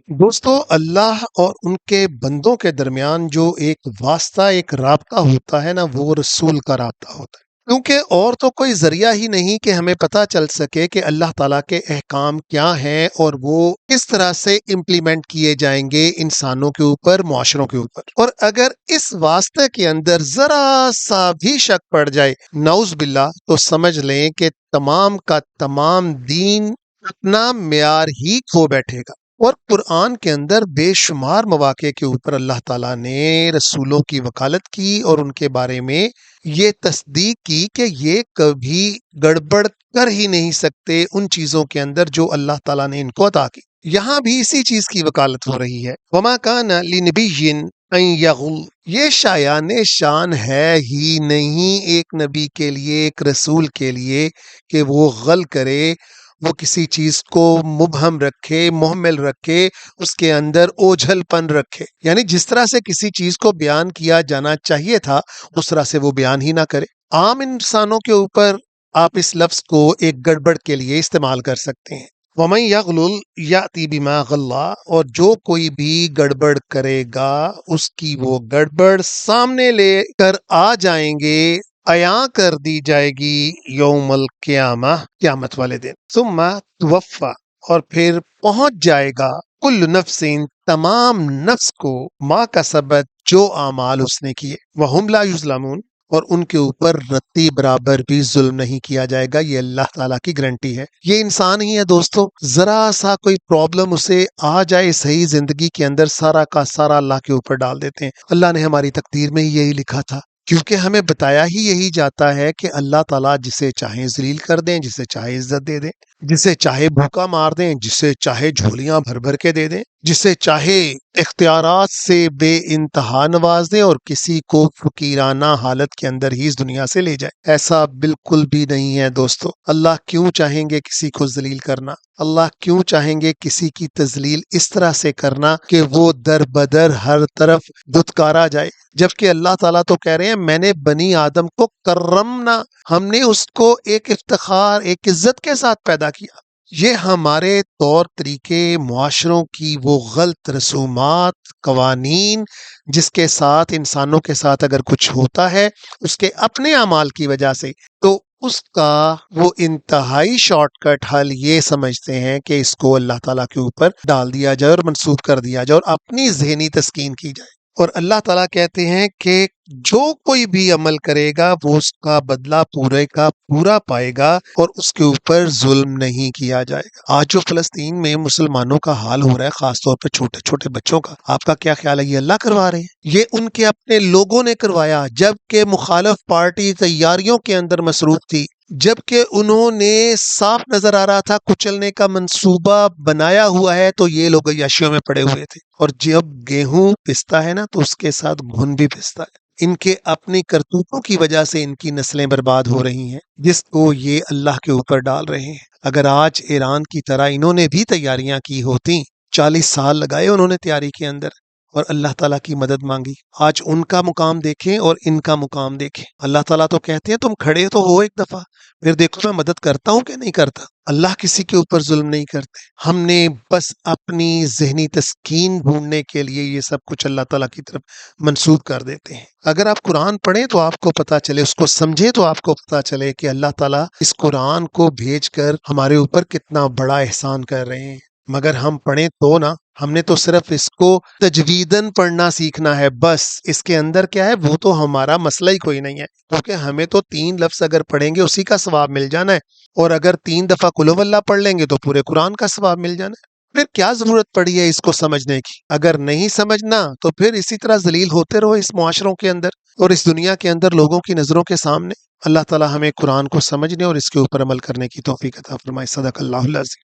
دوستو اللہ اور ان کے بندوں کے درمیان جو ایک واسطہ ایک رابطہ ہوتا ہے نا وہ رسول کا رابطہ ہوتا ہے کیونکہ اور تو کوئی ذریعہ ہی نہیں کہ ہمیں پتہ چل سکے کہ اللہ تعالیٰ کے احکام کیا ہیں اور وہ کس طرح سے امپلیمنٹ کیے جائیں گے انسانوں کے اوپر معاشروں کے اوپر۔ اور اگر اس واسطے کے اندر ذرا سا بھی شک پڑ جائے نعوذ باللہ تو سمجھ لیں کہ تمام کا تمام دین اپنا معیار ہی کھو بیٹھے گا۔ اور قرآن کے اندر بے شمار مواقع کے اوپر اللہ تعالیٰ نے رسولوں کی وکالت کی اور ان کے بارے میں یہ تصدیق کی کہ یہ کبھی گڑبڑ کر ہی نہیں سکتے ان چیزوں کے اندر جو اللہ تعالیٰ نے ان کو عطا کی۔ یہاں بھی اسی چیز کی وکالت ہو رہی ہے، وما کان لنبی ان یغل، یہ شایان شان ہے ہی نہیں ایک نبی کے لیے، ایک رسول کے لیے کہ وہ غل کرے، وہ کسی چیز کو مبہم رکھے، محمل رکھے، اس کے اندر اوجھل پن رکھے، یعنی جس طرح سے کسی چیز کو بیان کیا جانا چاہیے تھا اس طرح سے وہ بیان ہی نہ کرے۔ عام انسانوں کے اوپر آپ اس لفظ کو ایک گڑبڑ کے لیے استعمال کر سکتے ہیں، وَمَن يَغْلُلْ يَأْتِ بِمَا غَلَّ، اور جو کوئی بھی گڑبڑ کرے گا اس کی وہ گڑبڑ سامنے لے کر آ جائیں گے، عیاں کر دی جائے گی یوم القیامہ، قیامت والے دن۔ ثم توفا، اور پھر پہنچ جائے گا کل نفس، تمام نفس کو، ما کسبت، جو اعمال اس نے کیے، وہم لا یظلمون، اور ان کے اوپر رتی برابر بھی ظلم نہیں کیا جائے گا۔ یہ اللہ تعالیٰ کی گارنٹی ہے۔ یہ انسان ہی ہے دوستو، ذرا سا کوئی پرابلم اسے آ جائے صحیح زندگی کے اندر، سارا کا سارا اللہ کے اوپر ڈال دیتے ہیں۔ اللہ نے ہماری تقدیر میں ہی یہی لکھا تھا، کیونکہ ہمیں بتایا ہی یہی جاتا ہے کہ اللہ تعالیٰ جسے چاہیں ذلیل کر دیں، جسے چاہے عزت دے دیں، جسے چاہے بھوکا مار دیں، جسے چاہے جھولیاں بھر بھر کے دے دیں، جسے چاہے اختیارات سے بے انتہا نواز دیں، اور کسی کو فقیرانہ حالت کے اندر ہی اس دنیا سے لے جائے۔ ایسا بالکل بھی نہیں ہے دوستو۔ اللہ کیوں چاہیں گے کسی کو ذلیل کرنا؟ اللہ کیوں چاہیں گے کسی کی تذلیل اس طرح سے کرنا کہ وہ در بدر ہر طرف دھتکارا جائے؟ جبکہ اللہ تعالیٰ تو کہہ رہے ہیں میں نے بنی آدم کو کرمنا، ہم نے اس کو ایک افتخار، ایک عزت کے ساتھ پیدا کیا۔ یہ ہمارے طور طریقے، معاشروں کی وہ غلط رسومات، قوانین جس کے ساتھ انسانوں کے ساتھ اگر کچھ ہوتا ہے اس کے اپنے اعمال کی وجہ سے، تو اس کا وہ انتہائی شارٹ کٹ حل یہ سمجھتے ہیں کہ اس کو اللہ تعالیٰ کے اوپر ڈال دیا جائے اور منسوب کر دیا جائے اور اپنی ذہنی تسکین کی جائے۔ اور اللہ تعالیٰ کہتے ہیں کہ جو کوئی بھی عمل کرے گا وہ اس کا بدلہ پورے کا پورا پائے گا اور اس کے اوپر ظلم نہیں کیا جائے گا۔ آج جو فلسطین میں مسلمانوں کا حال ہو رہا ہے، خاص طور پہ چھوٹے چھوٹے بچوں کا، آپ کا کیا خیال ہے؟ یہ اللہ کروا رہے ہیں؟ یہ ان کے اپنے لوگوں نے کروایا، جبکہ مخالف پارٹی تیاریوں کے اندر مصروف تھی، جبکہ انہوں نے صاف نظر آ رہا تھا کچلنے کا منصوبہ بنایا ہوا ہے، تو یہ لوگ عیاشیوں میں پڑے ہوئے تھے۔ اور جب گیہوں پستا ہے نا تو اس کے ساتھ گھن بھی پستا ہے۔ ان کے اپنی کرتوتوں کی وجہ سے ان کی نسلیں برباد ہو رہی ہیں، جس کو یہ اللہ کے اوپر ڈال رہے ہیں۔ اگر آج ایران کی طرح انہوں نے بھی تیاریاں کی ہوتی، 40 سال لگائے انہوں نے تیاری کے اندر، اور اللہ تعالیٰ کی مدد مانگی، آج ان کا مقام دیکھیں اور ان کا مقام دیکھیں۔ اللہ تعالیٰ تو کہتے ہیں تم کھڑے تو ہو ایک دفعہ، پھر دیکھو میں مدد کرتا ہوں کہ نہیں کرتا۔ اللہ کسی کے اوپر ظلم نہیں کرتے۔ ہم نے بس اپنی ذہنی تسکین ڈھونڈنے کے لیے یہ سب کچھ اللہ تعالیٰ کی طرف منسوب کر دیتے ہیں۔ اگر آپ قرآن پڑھیں تو آپ کو پتہ چلے، اس کو سمجھیں تو آپ کو پتہ چلے کہ اللہ تعالیٰ اس قرآن کو بھیج کر ہمارے اوپر کتنا بڑا احسان کر رہے ہیں۔ مگر ہم پڑھیں تو نا، ہم نے تو صرف اس کو تجویداً پڑھنا سیکھنا ہے، بس اس کے اندر کیا ہے وہ تو ہمارا مسئلہ ہی کوئی نہیں ہے، کیونکہ ہمیں تو 3 لفظ اگر پڑھیں گے اسی کا ثواب مل جانا ہے، اور اگر 3 دفعہ قل ہو اللہ پڑھ لیں گے تو پورے قرآن کا ثواب مل جانا ہے۔ پھر کیا ضرورت پڑی ہے اس کو سمجھنے کی؟ اگر نہیں سمجھنا تو پھر اسی طرح ذلیل ہوتے رہو اس معاشروں کے اندر اور اس دنیا کے اندر لوگوں کی نظروں کے سامنے۔ اللہ تعالیٰ ہمیں قرآن کو سمجھنے اور اس کے اوپر عمل کرنے کی توفیق عطا فرمائے۔ صدق اللہ العظیم۔